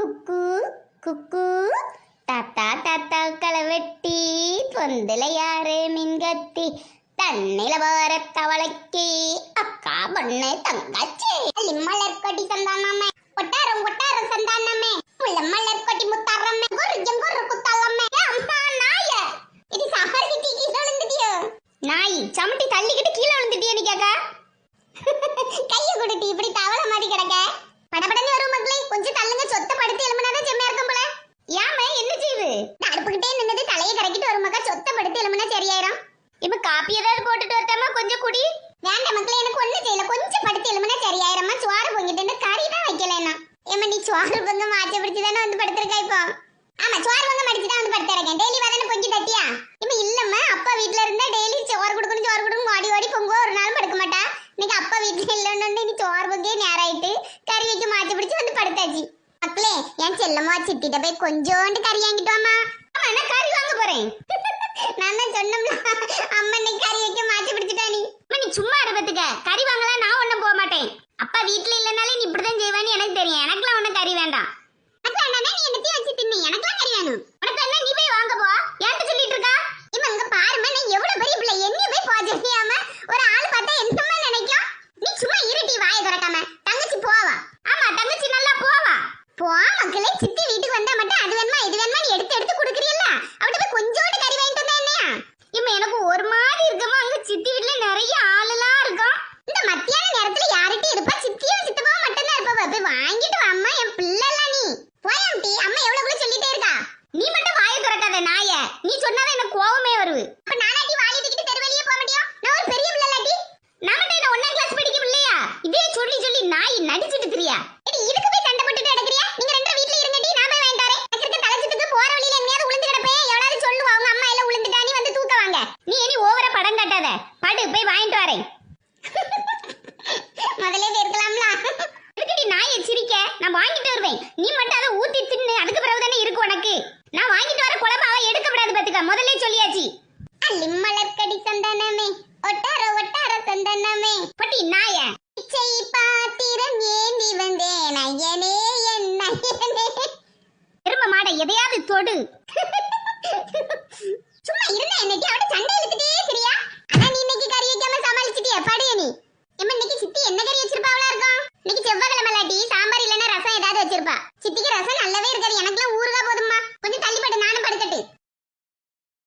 குக்கு குக்கு தாத்தா தாத்தா களவெட்டி பொந்துல யாரு மின்கத்தி தன்னில வர தவளைக்கு அக்கா பொண்ணு தங்காச்சி மலர் கொடி சந்தானமே கொட்டாரம் கொட்டாரம் சந்தானமே முள்ள மலர் கொடி முத்தாரமே குரு குத்தாலமே அம்மா நாய இது சஹர்கிட்டி கீழ விழுந்துட்டியோ நாய் சமட்டி தள்ளிக்கிட்டு கீழ விழுந்துட்டியோ நீ கேக்கா கைய கொடுட்டி இப்படி தவளை மாதிரி கிடக்க படபடன்னு வரும் மக்களே கொஞ்சம் தள்ளுங்க சொத்த படுத்து எலும்புனாதான் செம்மையா இருக்கும் போல ஏமா என்ன செய்வு அடுப்புக்கிட்டே நின்னது தலையை கரைக்கிட்டு வரும் மக்கா சொத்த படுத்து எலும்புனா சரியாயிரும் இப்ப காப்பி ஏதாவது போட்டுட்டு வரட்டாமா கொஞ்சம் குடி வேண்டாம் மக்களே எனக்கு ஒண்ணு செய்யல கொஞ்சம் படுத்து எலும்புனா சரியாயிரமா சோறு பொங்கிட்டு கறி தான் வைக்கலன்னா ஏமா நீ சோறு பொங்க மாச்ச பிடிச்சு தானே வந்து படுத்திருக்கா இப்போ ஆமா சோறு பொங்க மடிச்சு தான் வந்து படுத்திருக்கேன் டெய்லி வதானே பொங்கி தட்டியா இப்ப இல்லம்மா அப்பா வீட்டுல இருந்தா டெய்லி சோறு கொடுக்கணும் ஓடி ஓடி பொங்க ஒரு நாள் படுக்க மாட்டா இன்னைக்கு அப்பா வீட்டுல இல்லன்னு நீ சோறு பொங்கே நேரம் ஆயிட்டு கறி வைக்க மாத்தி பிடிச்சு வந்து படுத்தாச்சு மக்களே என் செல்லம்மா சித்திட்ட போய் கொஞ்சோண்டு கறி வாங்கிட்டு வாமா ஆமா நான் கறி வாங்க போறேன் நான் தான் சொன்னோம்ல அம்மா இன்னைக்கு கறி வைக்க மாத்தி பிடிச்சிட்டா நீ நீ சும்மா இருப்பதுக்க கறி வாங்கலாம் நான் ஒண்ணும் போக மாட்டேன் அப்பா வீட்டுல இல்லனாலே நீ இப்படிதான் செய்வான்னு எனக்கு தெரியும் எனக்குலாம் ஒண்ணும் கறி வேண்டாம் எனக்கு வேண்டாம் நீ என்னத்தையும் வச்சு தின்னு எனக்குலாம் கறி வேணும் உனக்கு என்ன நீ போய் வாங்க போ ஏன்ட்ட சொல்லிட்டு இருக்கா இவன் அங்க பாருமா நான் எவ்வளவு பெரிய பிள்ளை என்ன போய் போஜியாம ஒரு ஆள் பார்த்தா என்னமா நினைக்கும் நீ சும்மா இருட்டி வாயை திறக்காம தங்கச்சி போவா ஆமா தங்கச்சி நல்லா போவா போ மக்களே சித்தி வீட்டுக்கு வந்தா மட்டும் அது வேணுமா இது வேணுமா நீ எடுத்து எடுத்து குடுக்குறீல்ல அவட்ட போய் கொஞ்சோண்டு கறி வாங்கிட்டு வந்தா என்னையா இம்மா எனக்கு ஒரு மாதிரி இருக்கமா அங்க சித்தி வீட்ல நிறைய ஆளெல்லாம் இருக்கும் இந்த மத்தியான நேரத்துல யார்கிட்ட இருப்பா சித்தியும் சித்தப்பாவும் மட்டும்தான் இருப்பா போய் வாங்கிட்டு வா அம்மா என் பிள்ளைலாம் நீ போயாம்டி அம்மா எவ்வளவு சொல்லிட்டே இருக்கா நீ மட்டும் வாயை திறக்காத நாய நீ சொன்னாதான் எனக்கு கோவமே வருது அப்ப நானாட்டி வாயை தூக்கிட்டு தெருவெளியே போக முடியும் நான் ஒரு பெரிய பிள்ளை இல்லாட்டி நான் மட்டும் என்ன 1ஆம் கிளாஸ் படிக்க பிள்ளையா இதே சொல்லி சொல்லி நாய் நடிச்சிட்டு திரியா இதுக்கு போய் சண்டை போட்டுட்டு நடக்கறியா நீங்க ரெண்டு வீட்ல இருங்கடி நான் போய் வாங்கிட்டு வரேன் எனக்கு இருக்க தலைச்சிட்டு போற வழியில எங்கயாவது உளுந்து கிடப்பேன் எவ்வளவு சொல்லுவா அவங்க அம்மா எல்லாம் உளுந்துட்டா நீ வந்து தூக்க வாங்க நீ இனி ஓவரா படம் காட்டாத படு போய் வாங்கிட்டு வரேன் முதல்ல இருக்கலாம்ல இருக்கடி நாயை சிரிக்க நான் வாங்கிட்டு வருவேன் நீ மட்டும் அதை ஊத்தி தின்னு அதுக்கு பிறகு தானே இருக்கு உனக்கு நான் வாங்கிட்டு வர குழம்பாவை எடுக்கப்படாது பாத்துக்க முதல்ல சொல்லியாச்சு அள்ளிமலர் கடி சந்தானமே ஒட்டார ஒட்டார சந்தானமே பட்டி நாய்